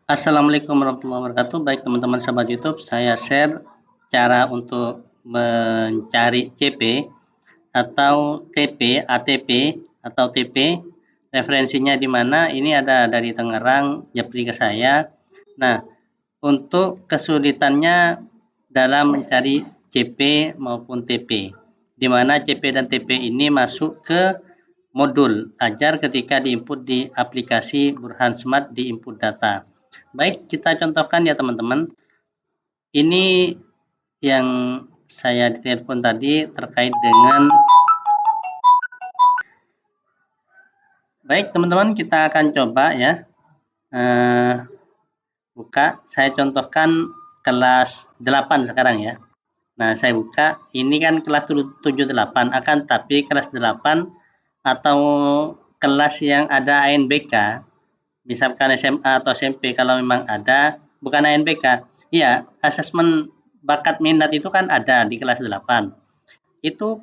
Assalamualaikum warahmatullahi wabarakatuh. Baik teman-teman sahabat YouTube, saya share cara untuk mencari CP atau TP, ATP atau TP. Referensinya di mana? Ini ada dari Tangerang, japri ke saya. Nah, untuk kesulitannya dalam mencari CP maupun TP, di mana CP dan TP ini masuk ke modul ajar ketika diinput di aplikasi Burhan Smart di input data. Baik, kita contohkan ya teman-teman. Ini yang saya ditelepon tadi terkait dengan. Baik teman-teman, kita akan coba ya. Buka, saya contohkan kelas 8 sekarang ya. Nah, saya buka, ini kan kelas 7-8, akan tapi kelas 8 atau kelas yang ada ANBK, misalkan SMA atau SMP kalau memang ada, bukan ANBK, iya, asesmen bakat minat itu kan ada di kelas 8. Itu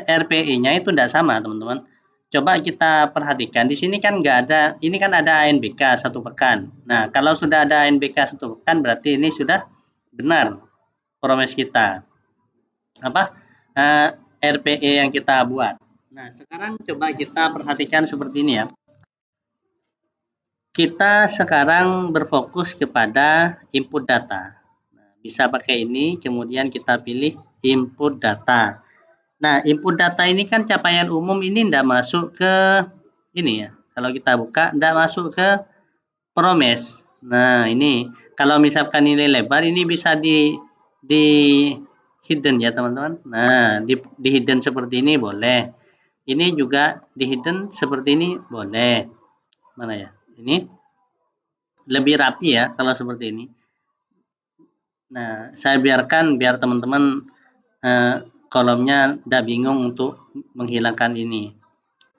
RPE-nya itu tidak sama, teman-teman. Coba kita perhatikan, di sini kan nggak ada, ini kan ada ANBK 1 pekan. Nah, kalau sudah ada ANBK 1 pekan, berarti ini sudah benar proses kita. RPE yang kita buat. Nah, sekarang coba kita perhatikan seperti ini ya. Kita sekarang berfokus kepada input data. Nah, bisa pakai ini, kemudian kita pilih input data. Nah, input data ini kan capaian umum ini tidak masuk ke ini ya. Kalau kita buka, tidak masuk ke promes. Nah, ini kalau misalkan nilai lebar ini bisa di hidden ya teman-teman. Nah, di hidden seperti ini boleh. Ini juga di hidden seperti ini boleh. Mana ya? Ini lebih rapi ya kalau seperti ini. Nah, saya biarkan biar teman-teman kolomnya tidak bingung untuk menghilangkan ini.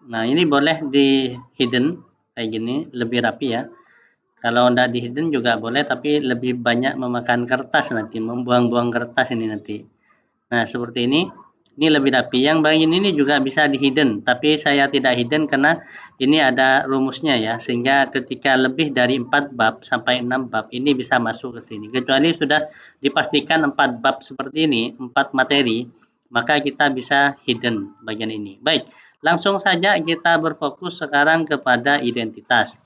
Nah, ini boleh di hidden kayak gini, lebih rapi ya. Kalau tidak di hidden juga boleh, tapi lebih banyak memakan kertas nanti, membuang-buang kertas ini nanti. Nah, seperti ini. Ini lebih rapi. Yang bagian ini juga bisa di hidden, tapi saya tidak hidden karena ini ada rumusnya ya, sehingga ketika lebih dari 4 bab sampai 6 bab ini bisa masuk ke sini. Kecuali sudah dipastikan 4 bab seperti ini, 4 materi, maka kita bisa hidden bagian ini. Baik, langsung saja kita berfokus sekarang kepada identitas.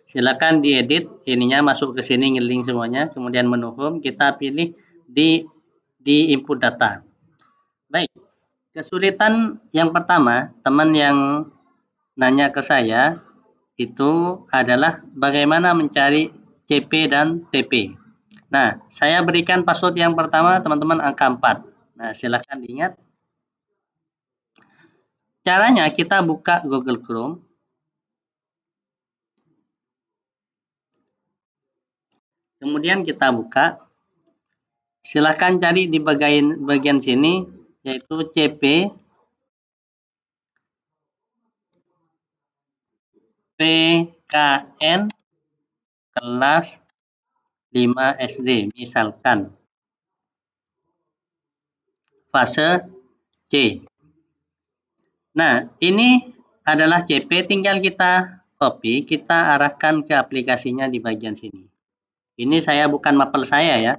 Silakan diedit, ininya masuk ke sini, ngiling semuanya, kemudian menu home, kita pilih di input data. Baik, kesulitan yang pertama, teman yang nanya ke saya itu adalah bagaimana mencari CP dan TP. Nah, saya berikan password yang pertama, teman-teman, angka 4. Nah, silakan diingat. Caranya kita buka Google Chrome. Kemudian kita buka. Silakan cari di bagian sini, yaitu CP PKN kelas 5 SD, misalkan fase C. Nah, ini adalah CP, tinggal kita copy, kita arahkan ke aplikasinya di bagian sini. Ini saya bukan mapel saya ya,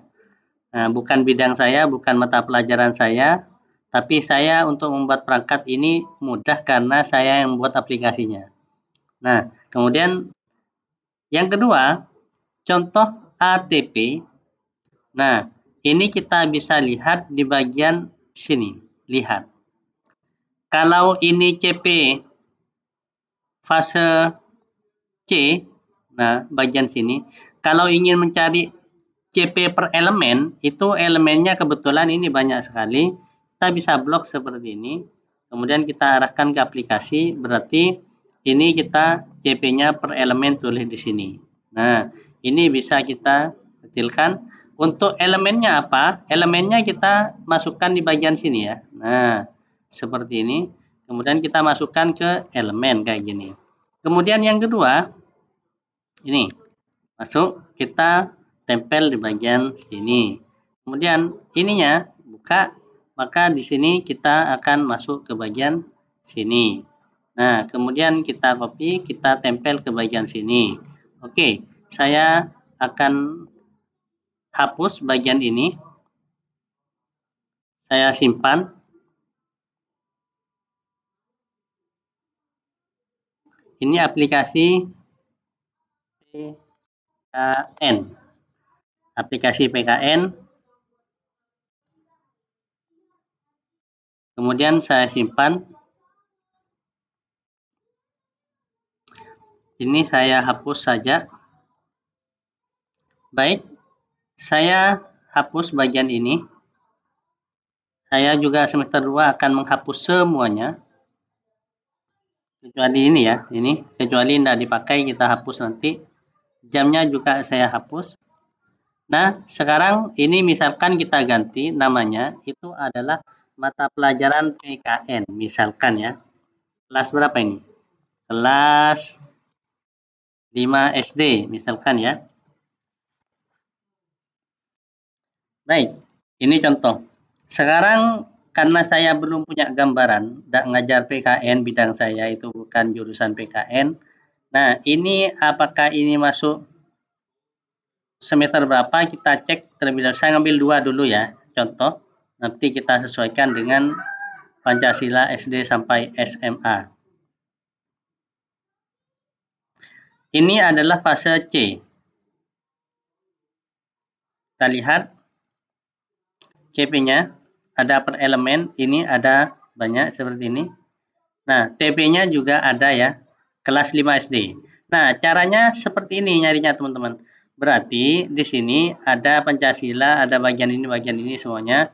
nah, bukan bidang saya, bukan mata pelajaran saya, tapi saya untuk membuat perangkat ini mudah karena saya yang membuat aplikasinya. Nah, kemudian yang kedua, contoh ATP. Nah, ini kita bisa lihat di bagian sini. Lihat. Kalau ini CP fase C, nah bagian sini. Kalau ingin mencari CP per elemen, itu elemennya kebetulan ini banyak sekali. Kita bisa blok seperti ini. Kemudian kita arahkan ke aplikasi, berarti ini kita CP-nya per elemen tulis di sini. Nah, ini bisa kita kecilkan. Untuk elemennya apa? Elemennya kita masukkan di bagian sini ya. Nah, seperti ini. Kemudian kita masukkan ke elemen kayak gini. Kemudian yang kedua, ini masuk, kita tempel di bagian sini. Kemudian ininya buka, maka di sini kita akan masuk ke bagian sini. Nah, kemudian kita copy, kita tempel ke bagian sini. Oke, saya akan hapus bagian ini. Saya simpan. Ini aplikasi PKN. Aplikasi PKN. Kemudian saya simpan. Ini saya hapus saja. Baik, saya hapus bagian ini. Saya juga semester 2 akan menghapus semuanya. Kecuali ini ya, ini. Kecuali tidak dipakai, kita hapus nanti. Jamnya juga saya hapus. Nah, sekarang ini misalkan kita ganti namanya, itu adalah mata pelajaran PKN, misalkan ya. Kelas berapa ini? Kelas 5 SD, misalkan ya. Baik, ini contoh. Sekarang karena saya belum punya gambaran, tidak ngajar PKN, bidang saya itu bukan jurusan PKN. Nah, ini apakah ini masuk semester berapa, kita cek terlebih dahulu. Saya ngambil 2 dulu ya, contoh. Nanti kita sesuaikan dengan Pancasila SD sampai SMA. Ini adalah fase C. Kita lihat CP-nya, ada per elemen, ini ada banyak seperti ini. Nah, TP-nya juga ada ya, kelas 5 SD. Nah, caranya seperti ini nyarinya teman-teman. Berarti di sini ada Pancasila, ada bagian ini semuanya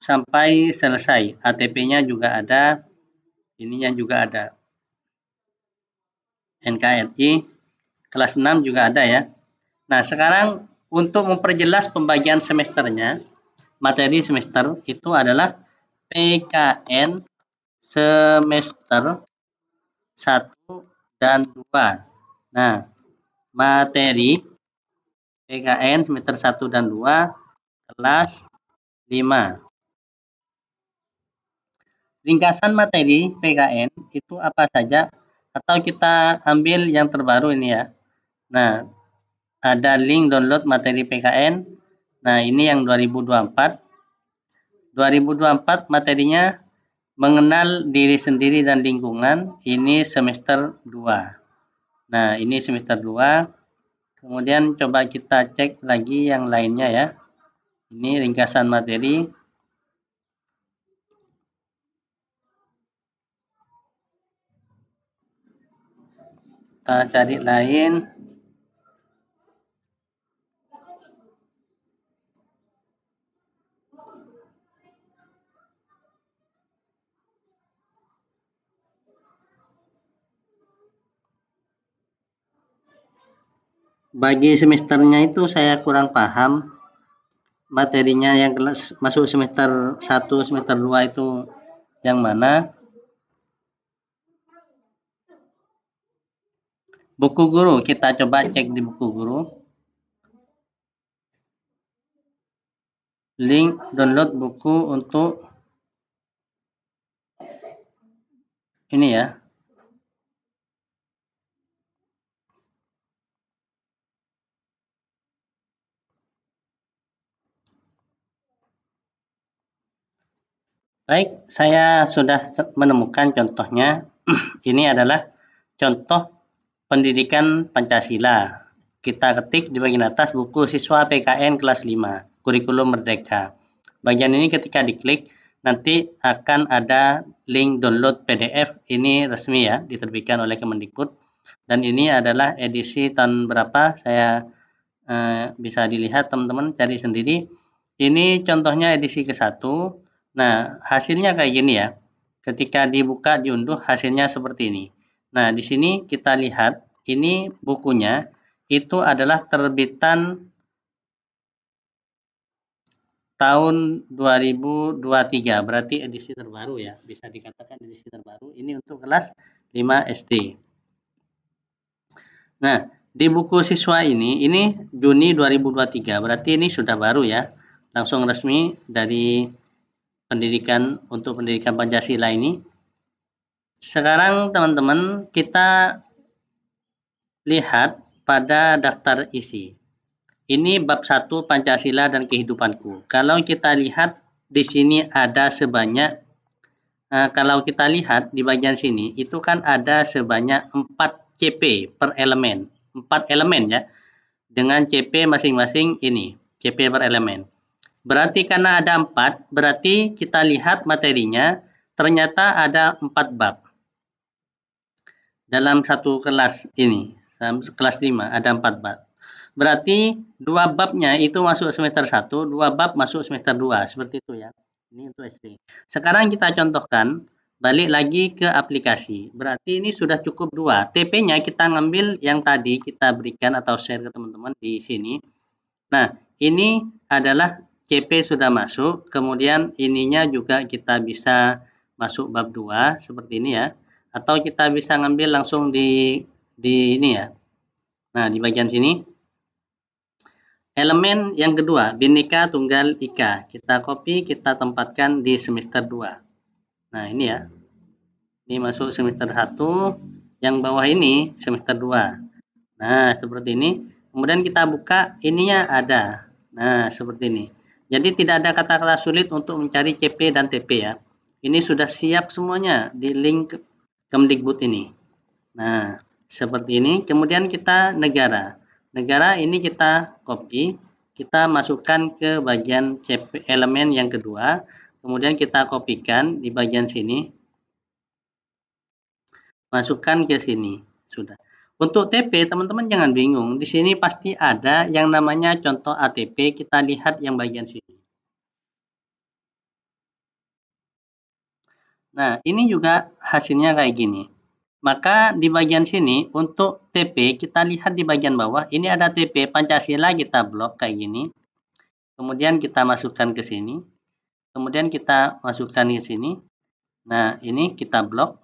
sampai selesai. ATP-nya juga ada, ininya juga ada. NKRI kelas 6 juga ada ya. Nah, sekarang untuk memperjelas pembagian semesternya, materi semester itu adalah PKN semester 1 dan 2. Nah, materi PKN semester 1 dan 2 kelas 5. Ringkasan materi PKN itu apa saja, atau kita ambil yang terbaru ini ya. Nah, ada link download materi PKN. Nah, ini yang 2024. 2024 materinya mengenal diri sendiri dan lingkungan. Ini semester 2. Nah, ini semester 2. Kemudian coba kita cek lagi yang lainnya ya. Ini ringkasan materi. Kita cari lain. Bagi semesternya itu saya kurang paham. Materinya yang masuk semester 1, semester 2 itu yang mana? Buku guru, kita coba cek di buku guru. Link download buku untuk ini ya. Baik, saya sudah menemukan contohnya. Ini adalah contoh pendidikan Pancasila. Kita ketik di bagian atas buku siswa PKN kelas 5, kurikulum merdeka. Bagian ini ketika diklik, nanti akan ada link download PDF. Ini resmi ya, diterbitkan oleh Kemendikbud. Dan ini adalah edisi tahun berapa, saya bisa dilihat teman-teman, cari sendiri. Ini contohnya edisi ke-1. Nah, hasilnya kayak gini ya. Ketika dibuka, diunduh, hasilnya seperti ini. Nah, di sini kita lihat, ini bukunya, itu adalah terbitan tahun 2023, berarti edisi terbaru ya, bisa dikatakan edisi terbaru. Ini untuk kelas 5 SD. Nah, di buku siswa ini Juni 2023, berarti ini sudah baru ya, langsung resmi dari pendidikan untuk pendidikan Pancasila ini. Sekarang teman-teman kita lihat pada daftar isi. Ini bab 1 Pancasila dan Kehidupanku. Kalau kita lihat di sini ada sebanyak kalau kita lihat di bagian sini itu kan ada sebanyak 4 CP per elemen. 4 elemen ya. Dengan CP masing-masing ini, CP per elemen. Berarti karena ada 4, berarti kita lihat materinya ternyata ada 4 bab. Dalam satu kelas ini, kelas 5 ada 4 bab. Berarti 2 babnya itu masuk semester 1, 2 bab masuk semester 2, seperti itu ya. Ini untuk SD. Sekarang kita contohkan, balik lagi ke aplikasi. Berarti ini sudah cukup 2. TP-nya kita ngambil yang tadi kita berikan atau share ke teman-teman di sini. Nah, ini adalah CP sudah masuk, kemudian ininya juga kita bisa masuk bab 2 seperti ini ya. Atau kita bisa ngambil langsung di ini ya. Nah, di bagian sini. Elemen yang kedua, Bhinneka Tunggal Ika. Kita copy, kita tempatkan di semester 2. Nah, ini ya. Ini masuk semester 1, yang bawah ini semester 2. Nah, seperti ini. Kemudian kita buka, ininya ada. Nah, seperti ini. Jadi tidak ada kata-kata sulit untuk mencari CP dan TP ya. Ini sudah siap semuanya di link Kemdikbud ini. Nah, seperti ini. Kemudian kita negara. Negara ini kita copy, kita masukkan ke bagian CP elemen yang kedua. Kemudian kita kopikan di bagian sini. Masukkan ke sini. Sudah. Untuk TP, teman-teman jangan bingung. Di sini pasti ada yang namanya contoh ATP. Kita lihat yang bagian sini. Nah, ini juga hasilnya kayak gini. Maka di bagian sini untuk TP kita lihat di bagian bawah ini ada TP Pancasila kita blok kayak gini. Kemudian kita masukkan ke sini. Kemudian kita masukkan ke sini. Nah, ini kita blok.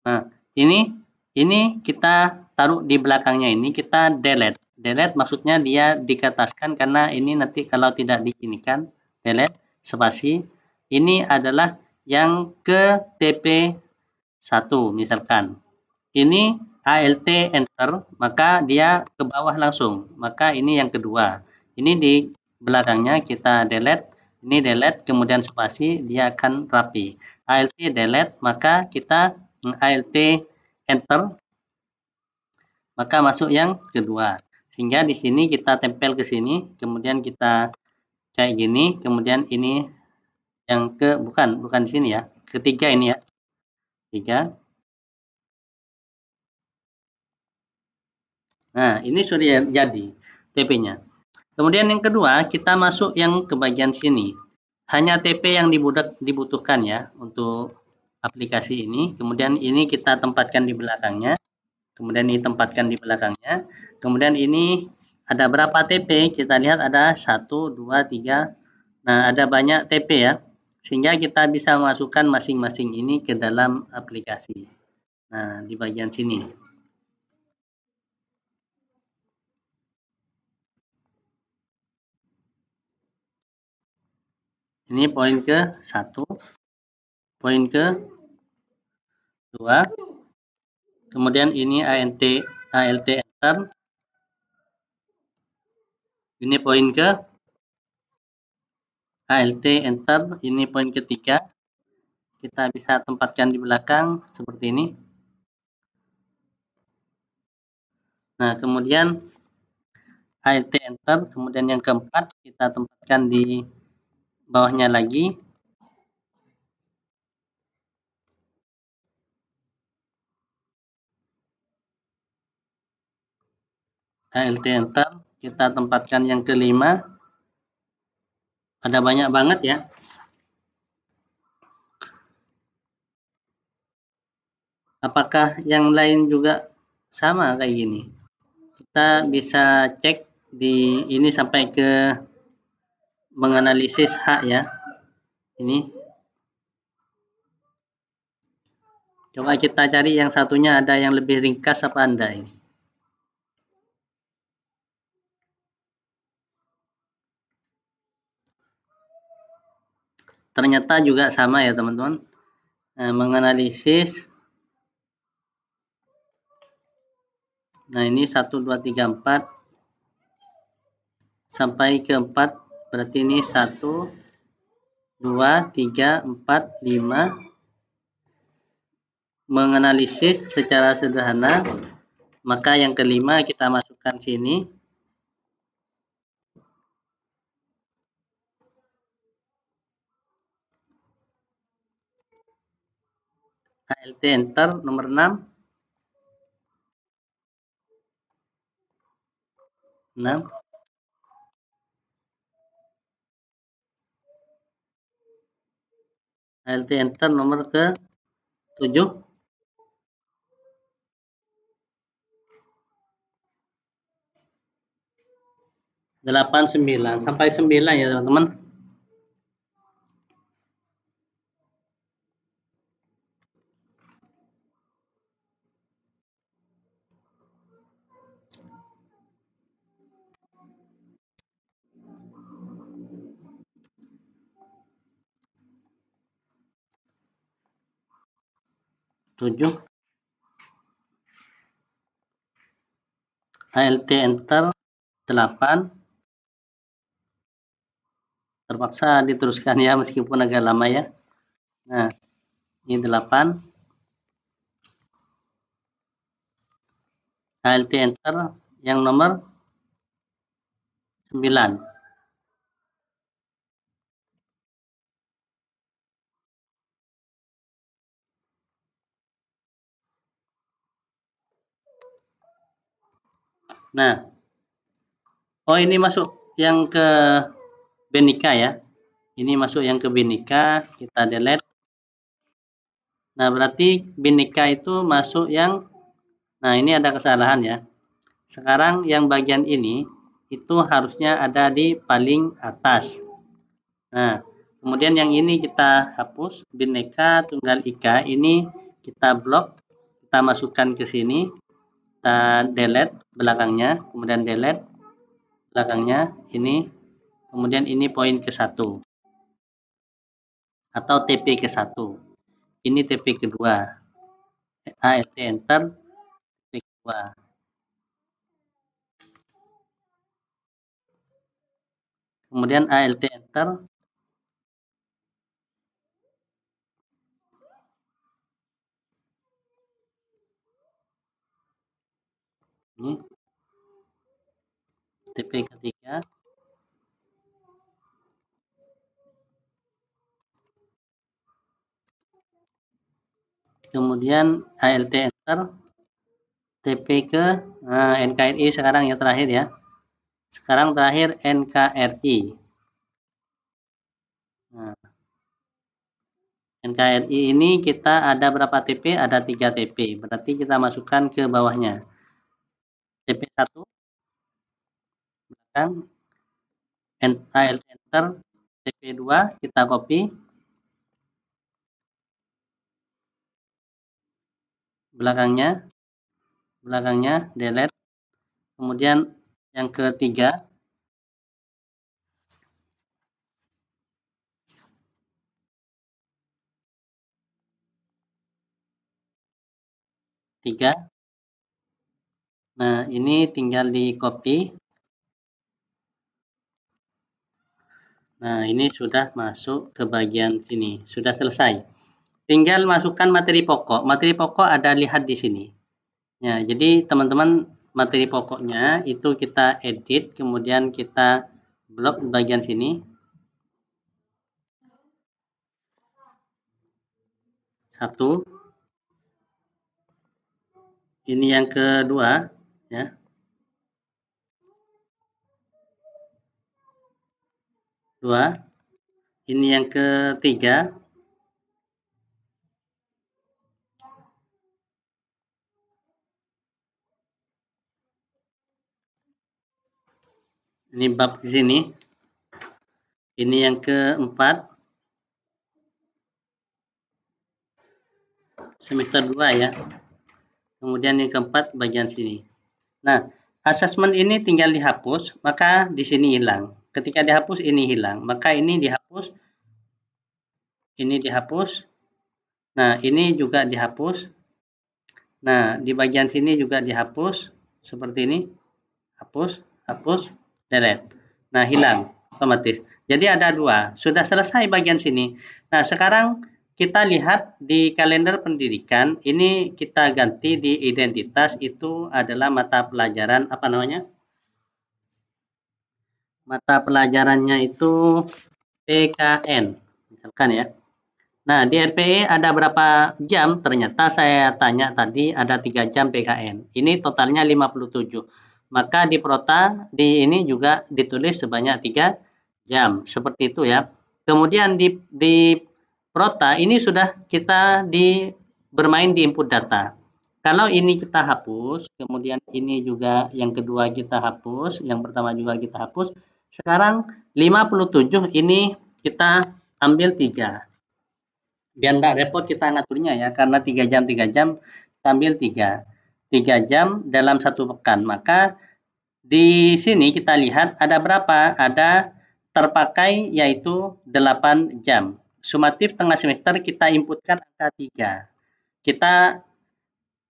Nah, ini kita taruh di belakangnya ini kita delete. Delete maksudnya dia diketaskan karena ini nanti kalau tidak diinikan delete spasi. Ini adalah yang ke TP 1 misalkan. Ini ALT enter, maka dia ke bawah langsung. Maka ini yang kedua. Ini di belakangnya kita delete, ini delete, kemudian spasi, dia akan rapi. ALT delete, maka kita ALT enter, maka masuk yang kedua. Sehingga di sini kita tempel ke sini, kemudian kita kayak gini, kemudian ini yang bukan di sini ya, ketiga ini ya, 3. Nah, ini sudah jadi TP-nya. Kemudian yang kedua, kita masuk yang ke bagian sini. Hanya TP yang dibutuhkan ya untuk aplikasi ini. Kemudian ini kita tempatkan di belakangnya. Kemudian ini tempatkan di belakangnya. Kemudian ini ada berapa TP? Kita lihat ada 1, 2, 3. Nah, ada banyak TP ya. Sehingga kita bisa masukkan masing-masing ini ke dalam aplikasi. Nah, di bagian sini. Ini poin ke 1, poin ke 2, kemudian ini ALT enter, ini poin ke ALT enter, ini poin ketiga, kita bisa tempatkan di belakang seperti ini. Nah, kemudian ALT enter, kemudian yang keempat kita tempatkan di bawahnya lagi. ALT enter, kita tempatkan yang kelima. Ada banyak banget ya. Apakah yang lain juga sama kayak gini? Kita bisa cek di ini sampai ke menganalisis hak ya. Ini. Coba kita cari yang satunya ada yang lebih ringkas apa Anda ini? Ternyata juga sama ya teman-teman. Nah, menganalisis. Nah, ini 1, 2, 3, 4 sampai ke 4. Berarti ini 1, 2, 3, 4, 5. Menganalisis secara sederhana, maka yang kelima kita masukkan sini. ALT enter nomor 6. 6. ALT enter nomor ke 7. 8, 9 sampai 9 ya teman-teman. Tujuh. ALT enter 8. Terpaksa diteruskan ya meskipun agak lama ya. Nah, ini 8. ALT enter yang nomor 9. Nah, oh ini masuk yang ke Benika ya. Ini masuk yang ke Benika, kita delete. Nah, berarti Benika itu masuk yang, nah ini ada kesalahan ya. Sekarang yang bagian ini itu harusnya ada di paling atas. Nah, kemudian yang ini kita hapus, Bhinneka Tunggal Ika ini kita blok, kita masukkan ke sini, kita delete belakangnya, kemudian delete belakangnya ini, kemudian ini poin ke 1 atau TP ke 1. Ini TP kedua. ALT enter TP kedua. Kemudian ALT enter. Ini TP ketiga. Kemudian ALT enter TP ke NKRI sekarang yang terakhir ya. Sekarang terakhir NKRI. Nah, NKRI ini kita ada berapa TP? Ada 3 TP. Berarti kita masukkan ke bawahnya. TP 1 belakang, ALT enter, TP 2 kita copy, belakangnya delete. Kemudian yang ketiga, nah ini tinggal di copy. Nah ini sudah masuk ke bagian sini, sudah selesai. Tinggal masukkan materi pokok. Materi pokok ada lihat di sini. Ya, jadi teman-teman materi pokoknya itu kita edit, kemudian kita blok di bagian sini. Satu. Ini yang kedua, ya. Dua. Ini yang ketiga. Ini bab di sini. Ini yang keempat. Semester 2 ya. Kemudian yang keempat bagian sini. Nah, asesmen ini tinggal dihapus, maka di sini hilang. Ketika dihapus ini hilang, maka ini dihapus, Nah, ini juga dihapus. Nah, di bagian sini juga dihapus seperti ini. Hapus, hapus, delete. Nah, hilang otomatis. Jadi ada dua. Sudah selesai bagian sini. Nah, sekarang kita lihat di kalender pendidikan. Ini kita ganti di identitas. Itu adalah mata pelajaran apa namanya? Mata pelajarannya itu PKN. Misalkan ya. Nah, di RPE ada berapa jam? Ternyata saya tanya tadi ada 3 jam PKN. Ini totalnya 57. Maka di Prota, di ini juga ditulis sebanyak 3 jam. Seperti itu ya. Kemudian di Prota, ini sudah kita bermain di input data. Kalau ini kita hapus, kemudian ini juga yang kedua kita hapus, yang pertama juga kita hapus. Sekarang 57 ini kita ambil 3. Biar enggak repot kita ngaturnya ya, karena 3 jam kita ambil 3 jam dalam satu pekan. Maka di sini kita lihat ada berapa? Ada terpakai yaitu 8 jam. Sumatif tengah semester kita inputkan angka 3. Kita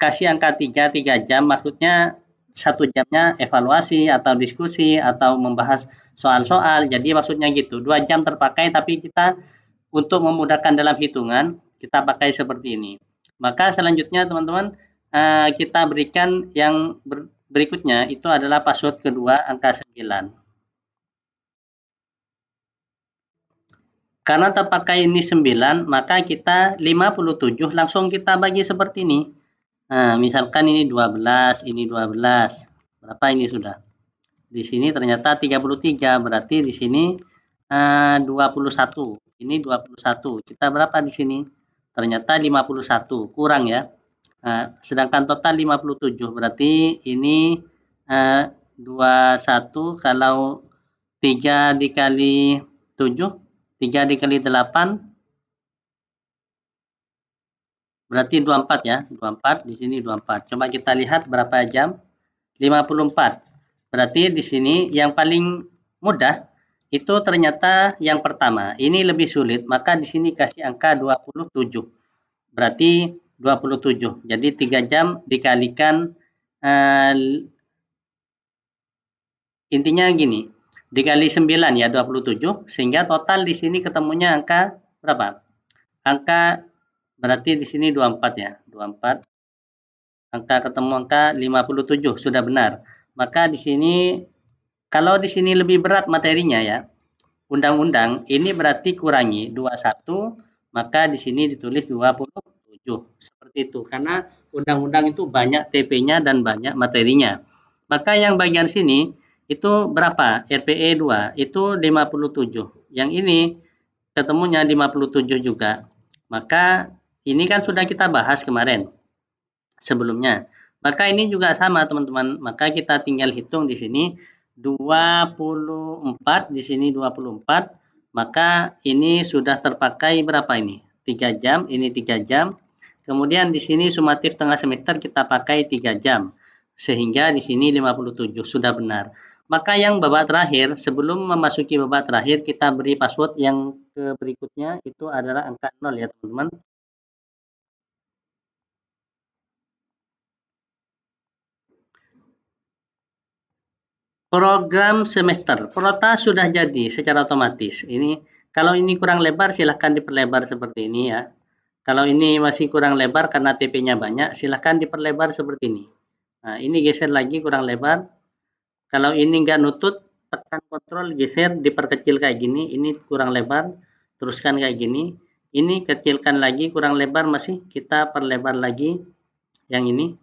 kasih angka 3 jam, maksudnya 1 jamnya evaluasi atau diskusi atau membahas soal-soal. Jadi maksudnya gitu, 2 jam terpakai tapi kita untuk memudahkan dalam hitungan, kita pakai seperti ini. Maka selanjutnya teman-teman, kita berikan yang berikutnya, itu adalah password kedua angka 9. Karena terpakai ini 9, maka kita 57 langsung kita bagi seperti ini. Nah, misalkan ini 12, ini 12. Berapa ini sudah? Di sini ternyata 33, berarti di sini 21. Ini 21. Kita berapa di sini? Ternyata 51. Kurang ya. Sedangkan total 57. Berarti ini 21 kalau 3 dikali 7, 3 dikali 8, berarti 24 ya. 24 di sini 24. Coba kita lihat berapa jam? 54. Berarti di sini yang paling mudah itu ternyata yang pertama. Ini lebih sulit, maka di sini kasih angka 27. Berarti 27. Jadi 3 jam dikalikan intinya gini. Dikali 9 ya 27 sehingga total di sini ketemunya angka berapa? Angka berarti di sini 24 ya. 24. Angka ketemu angka 57 sudah benar. Maka di sini kalau di sini lebih berat materinya ya, undang-undang ini berarti kurangi 21, maka di sini ditulis 27. Seperti itu. Karena undang-undang itu banyak TP-nya dan banyak materinya. Maka yang bagian sini itu berapa? RPE 2 itu 57. Yang ini ketemunya 57 juga. Maka ini kan sudah kita bahas kemarin sebelumnya. Maka ini juga sama teman-teman. Maka kita tinggal hitung di sini 24, di sini 24. Maka ini sudah terpakai berapa ini? 3 jam, ini 3 jam. Kemudian di sini sumatif tengah semester kita pakai 3 jam. Sehingga di sini 57 sudah benar. Maka yang babak terakhir, sebelum memasuki babak terakhir kita beri password yang berikutnya itu adalah angka 0 ya teman-teman. Program semester. Prota sudah jadi secara otomatis. Ini kalau ini kurang lebar silahkan diperlebar seperti ini ya. Kalau ini masih kurang lebar karena TP-nya banyak, silahkan diperlebar seperti ini. Nah, ini geser lagi kurang lebar. Kalau ini nggak nutut, tekan kontrol, geser, diperkecil kayak gini. Ini kurang lebar, teruskan kayak gini. Ini kecilkan lagi, kurang lebar masih, kita perlebar lagi yang ini.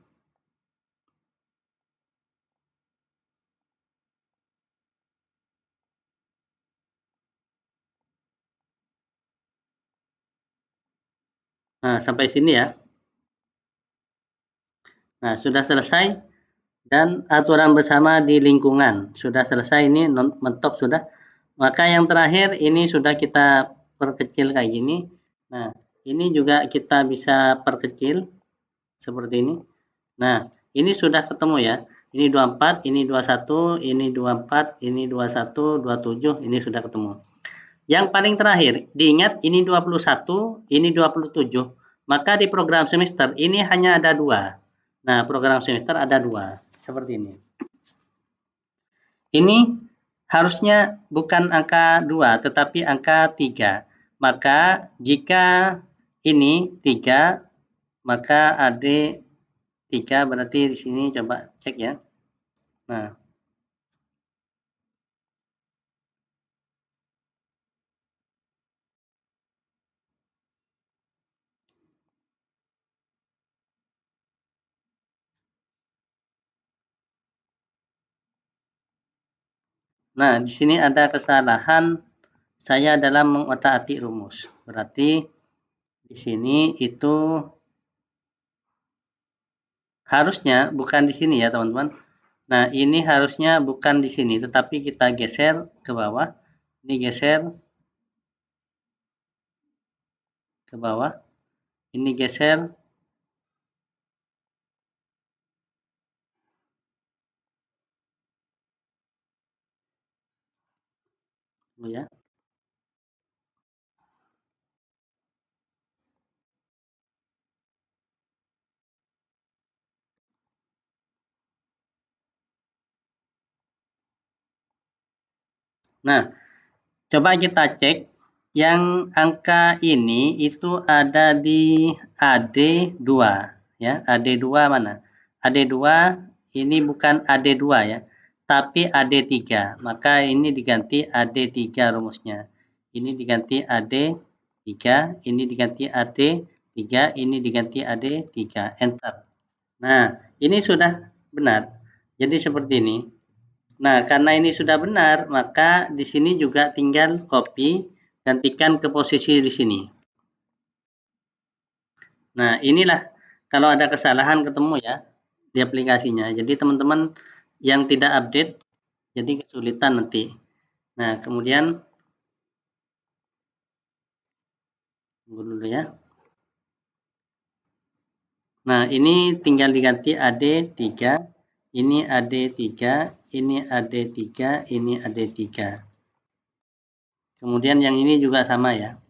Nah, sampai sini ya. Nah, sudah selesai. Dan aturan bersama di lingkungan. Sudah selesai ini, mentok sudah. Maka yang terakhir ini sudah kita perkecil kayak gini. Nah, ini juga kita bisa perkecil seperti ini. Nah, ini sudah ketemu ya. Ini 24, ini 21, ini 24, ini 21, 27, ini sudah ketemu. Yang paling terakhir, diingat ini 21, ini 27. Maka di program semester ini hanya ada 2. Nah, program semester ada 2. Seperti ini. Ini harusnya bukan angka 2, tetapi angka 3. Maka jika ini 3, maka AD 3 berarti di sini coba cek ya. Nah, di sini ada kesalahan saya dalam mengotak-atik rumus. Berarti di sini itu harusnya bukan di sini ya, teman-teman. Nah, ini harusnya bukan di sini, tetapi kita geser ke bawah. Ini geser ke bawah. Ini geser. Ya. Nah, coba kita cek yang angka ini itu ada di AD2 ya. AD2 mana? AD2 ini bukan AD2 ya, tapi AD3. Maka ini diganti AD3 rumusnya. Ini diganti AD3, ini diganti AD3, ini diganti AD3. Enter. Nah, ini sudah benar. Jadi seperti ini. Nah, karena ini sudah benar, maka di sini juga tinggal copy, gantikan ke posisi di sini. Nah, inilah kalau ada kesalahan ketemu ya di aplikasinya. Jadi teman-teman yang tidak update, jadi kesulitan nanti. Nah, kemudian tunggu dulu ya. Nah, ini tinggal diganti AD3, ini AD3, ini AD3, ini AD3. Kemudian yang ini juga sama ya.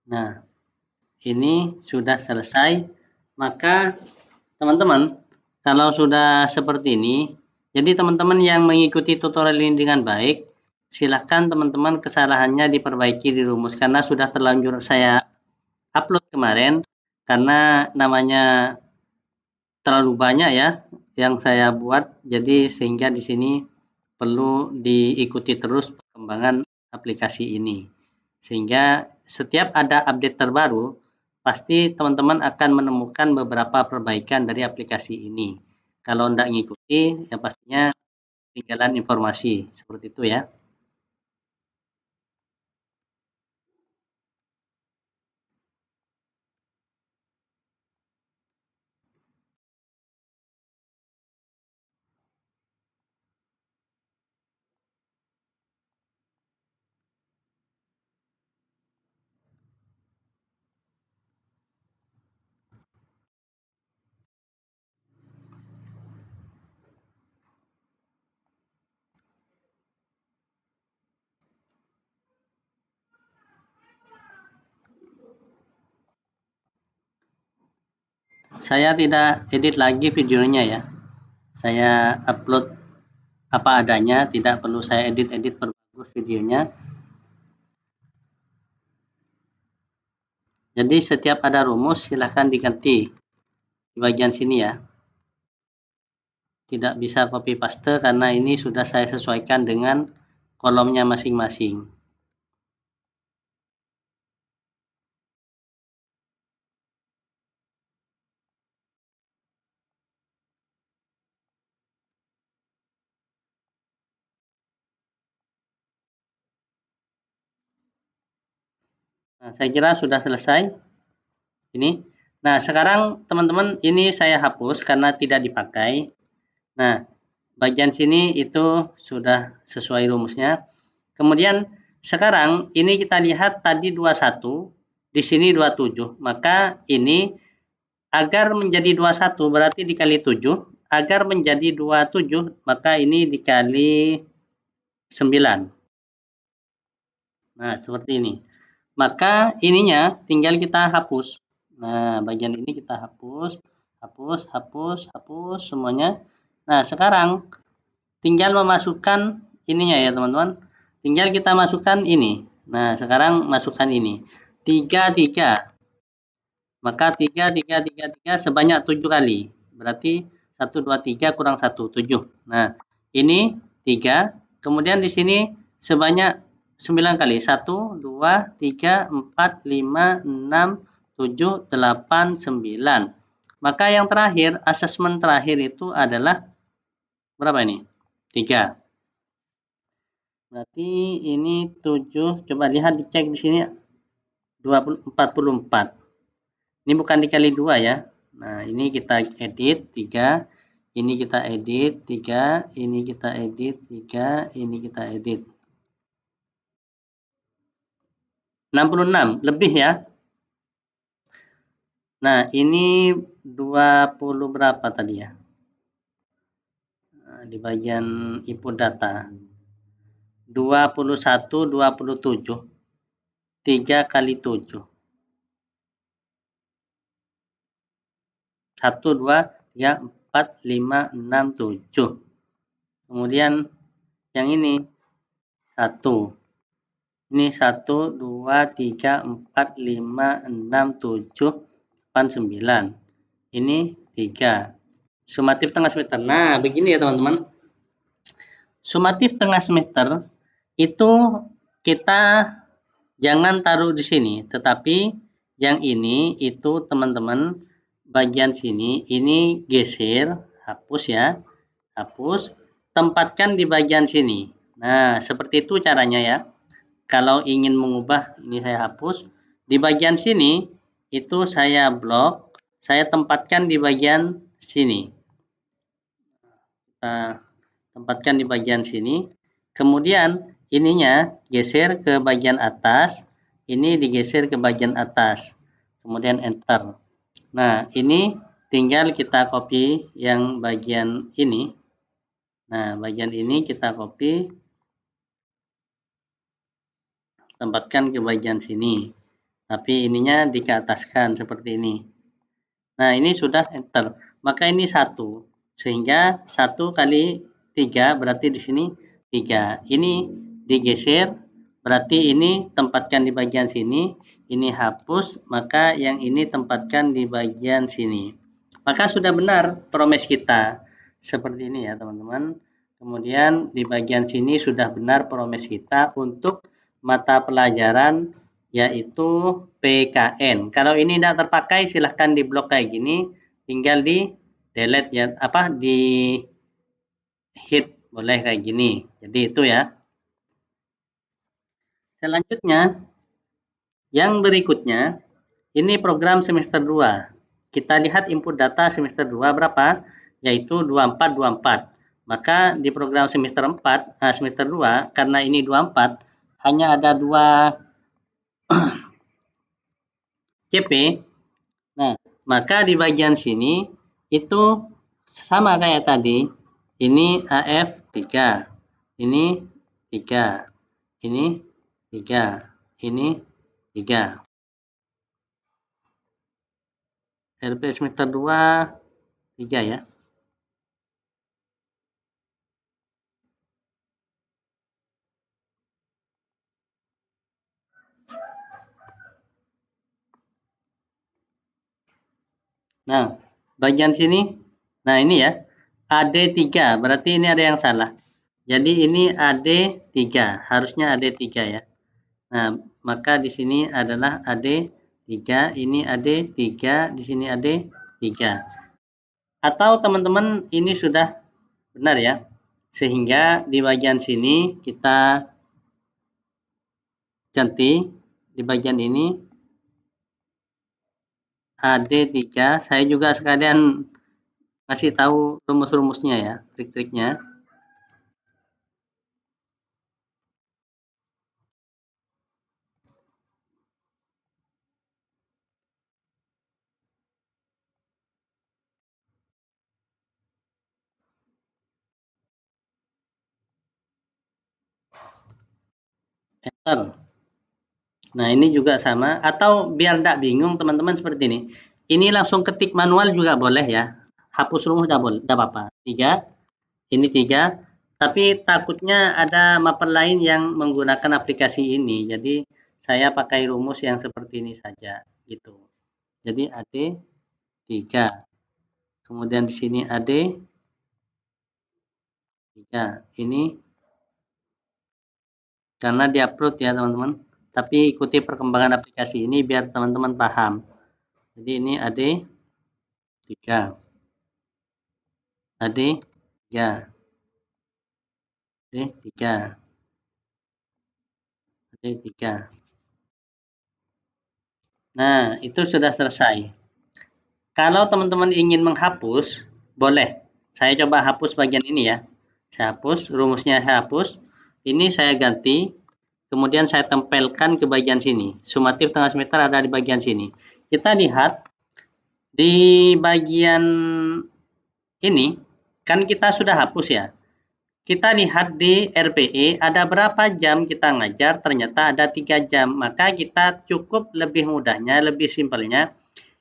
Nah, ini sudah selesai. Maka teman-teman, kalau sudah seperti ini, jadi teman-teman yang mengikuti tutorial ini dengan baik, silahkan teman-teman kesalahannya diperbaiki di rumus karena sudah terlanjur saya upload kemarin karena namanya terlalu banyak ya yang saya buat, jadi sehingga di sini perlu diikuti terus perkembangan aplikasi ini. Sehingga setiap ada update terbaru, pasti teman-teman akan menemukan beberapa perbaikan dari aplikasi ini. Kalau tidak mengikuti, ya pastinya ketinggalan informasi. Seperti itu ya. Saya tidak edit lagi videonya ya. Saya upload apa adanya, tidak perlu saya edit-edit perbagus videonya. Jadi setiap ada rumus silahkan diganti di bagian sini ya. Tidak bisa copy paste karena ini sudah saya sesuaikan dengan kolomnya masing-masing. Nah, saya kira sudah selesai ini. Nah, sekarang teman-teman ini saya hapus karena tidak dipakai. Nah, bagian sini itu sudah sesuai rumusnya. Kemudian sekarang ini kita lihat tadi 21, di sini 27. Maka ini agar menjadi 21 berarti dikali 7. Agar menjadi 27 maka ini dikali 9. Nah, seperti ini. Maka ininya tinggal kita hapus. Nah, bagian ini kita hapus, hapus semuanya. Nah, sekarang tinggal memasukkan ininya ya, teman-teman. Tinggal kita masukkan ini. Nah, sekarang masukkan ini. 3 Maka 3 sebanyak 7 kali. Berarti 1, 2, 3 kurang 1, 7. Nah, ini 3. Kemudian di sini sebanyak 9 kali. 1, 2, 3, 4, 5, 6, 7, 8, 9. Maka yang terakhir, asesmen terakhir itu adalah berapa ini? 3. Berarti ini 7. Coba lihat dicek di sini 44. Ini bukan dikali 2 ya. Nah, ini kita edit 3, ini kita edit 3, ini kita edit 3, ini kita edit. 66 lebih ya. Nah, ini 20 berapa tadi ya? Nah, di bagian input data. 21, 27. 3 kali 7. 1, 2, 3, 4, 5, 6, 7. Kemudian yang ini 1. Ini 1, 2, 3, 4, 5, 6, 7, 8, 9. Ini 3. Sumatif tengah semester. Nah, begini ya teman-teman. Sumatif tengah semester itu kita jangan taruh di sini. Tetapi yang ini itu teman-teman bagian sini. Ini geser. Hapus ya. Hapus. Tempatkan di bagian sini. Nah, seperti itu caranya ya. Kalau ingin mengubah, ini saya hapus. Di bagian sini, itu saya blok. Saya tempatkan di bagian sini. Kita tempatkan di bagian sini. Kemudian, ininya geser ke bagian atas. Ini digeser ke bagian atas. Kemudian enter. Nah, ini tinggal kita copy yang bagian ini. Nah, bagian ini kita copy. Tempatkan ke bagian sini. Tapi ininya dikeataskan seperti ini. Nah, ini sudah enter. Maka ini 1. Sehingga 1 kali 3 berarti di sini 3. Ini digeser. Berarti ini tempatkan di bagian sini. Ini hapus. Maka yang ini tempatkan di bagian sini. Maka sudah benar promes kita. Seperti ini ya teman-teman. Kemudian di bagian sini sudah benar promes kita untuk mata pelajaran yaitu PKN. Kalau ini tidak terpakai silahkan diblok kayak gini, tinggal di delete ya, di hit boleh kayak gini. Jadi itu ya. Selanjutnya yang berikutnya ini program semester 2. Kita lihat input data semester 2 berapa? Yaitu 2424. Maka di program semester 4, semester 2 karena ini 24 hanya ada 2 CP. Nah, maka di bagian sini itu sama kayak tadi. Ini AF3. Ini 3. Ini 3. Ini 3. RP semester 2 3 ya. Nah, bagian sini, nah ini ya, AD3, berarti ini ada yang salah. Jadi ini AD3, harusnya AD3 ya. Nah, maka di sini adalah AD3, ini AD3, di sini AD3. Atau teman-teman ini sudah benar ya. Sehingga di bagian sini kita ganti di bagian ini AD3. Saya juga sekalian kasih tahu rumus-rumusnya ya, trik-triknya. Enter. Nah, ini juga sama. Atau biar tidak bingung teman-teman seperti ini. Ini langsung ketik manual juga boleh ya. Hapus rumus tidak boleh, tidak apa-apa. 3, ini 3. Tapi takutnya ada maper lain yang menggunakan aplikasi ini. Jadi saya pakai rumus yang seperti ini saja gitu. Jadi AD 3. Kemudian di sini AD 3. Ini karena diupload ya teman-teman. Tapi ikuti perkembangan aplikasi ini biar teman-teman paham. Jadi ini AD 3. AD 3. AD 3. AD 3. Nah, itu sudah selesai. Kalau teman-teman ingin menghapus, boleh. Saya coba hapus bagian ini ya. Saya hapus, rumusnya saya hapus. Ini saya ganti, kemudian saya tempelkan ke bagian sini. Sumatif tengah semester ada di bagian sini. Kita lihat di bagian ini, kan kita sudah hapus ya. Kita lihat di RPE ada berapa jam kita ngajar, ternyata ada 3 jam. Maka kita cukup lebih mudahnya, lebih simpelnya.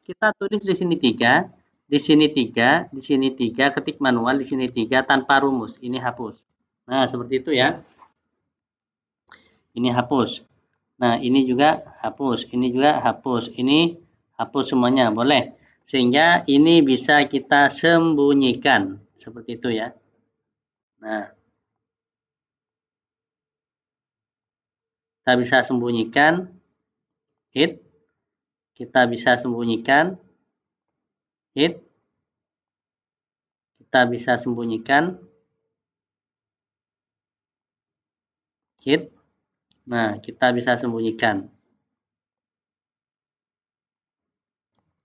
Kita tulis di sini 3, di sini 3, di sini 3, ketik manual, di sini 3 tanpa rumus. Ini hapus. Nah, seperti itu ya. Ini hapus. Nah, ini juga hapus. Ini juga hapus. Ini hapus semuanya, boleh. Sehingga ini bisa kita sembunyikan. Seperti itu ya. Nah, kita bisa sembunyikan hit, kita bisa sembunyikan hit, kita bisa sembunyikan hit. Nah, kita bisa sembunyikan.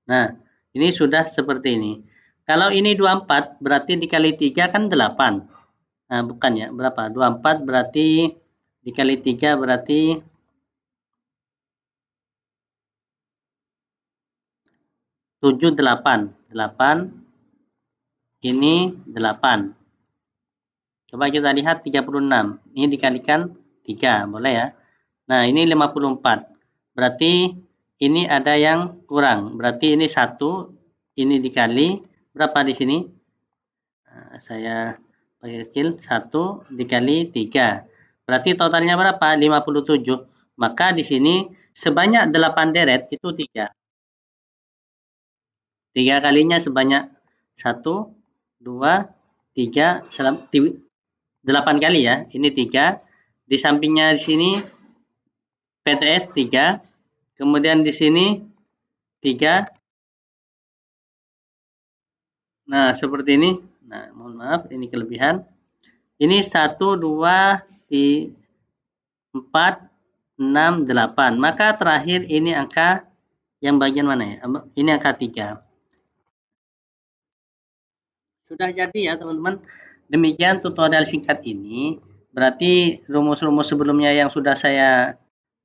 Nah, ini sudah seperti ini. Kalau ini 24 berarti dikali 3 kan 8. Nah, bukan ya, berapa? 24 berarti dikali 3 berarti 7, 8. 8, ini 8. Coba kita lihat 36. Ini dikalikan 3, boleh ya. Nah, ini 54. Berarti ini ada yang kurang. Berarti ini 1, ini dikali berapa di sini? Nah, saya pakai kecil, 1 dikali 3. Berarti totalnya berapa? 57. Maka di sini sebanyak 8 deret itu 3. 3 kalinya sebanyak 1, 2, 3, 8 kali ya. Ini 3. Di sampingnya di sini PTS 3. Kemudian di sini 3. Nah, seperti ini. Nah, mohon maaf, ini kelebihan. Ini 1, 2, 4, 6, 8. Maka terakhir ini angka yang bagian mana ya? Ini angka 3. Sudah jadi ya teman-teman. Demikian tutorial singkat ini. Berarti rumus-rumus sebelumnya yang sudah saya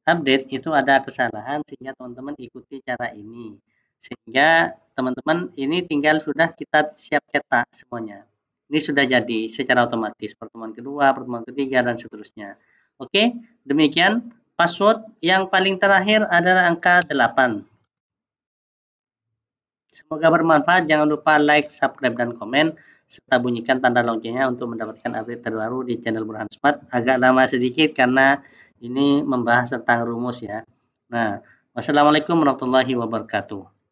update itu ada kesalahan sehingga teman-teman ikuti cara ini. Sehingga teman-teman ini tinggal sudah kita siap cetak semuanya. Ini sudah jadi secara otomatis pertemuan kedua, pertemuan ketiga dan seterusnya. Oke, demikian password yang paling terakhir adalah angka 8. Semoga bermanfaat. Jangan lupa like, subscribe, dan komen, serta bunyikan tanda loncengnya untuk mendapatkan update terbaru di channel Burhan Smart. Agak lama sedikit karena ini membahas tentang rumus ya. Nah, wassalamualaikum warahmatullahi wabarakatuh.